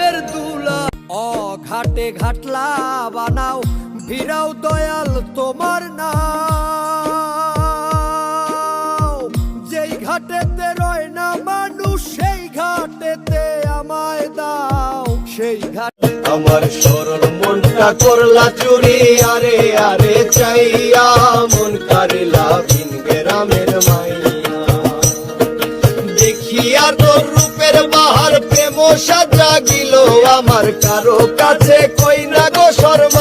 প্রেমের দুলা। ও ঘাটে ঘাটলা বানাও ভিড়াও দয়াল তোমার নাও। যেই ঘাটেতে রয় না মানুষ সেই ঘাটেতে আমায় দাও। সেই ঘাটে আমার সরল মনটা করলা চুরি, আরে আরে চাইয়া মন কারিলা ভিন গ্রামের মাইয়া। দেখিয়া তোর রূপের বাহার প্রেম সাজা গিল আমার, কারো কাছে কই না গো শর্মা।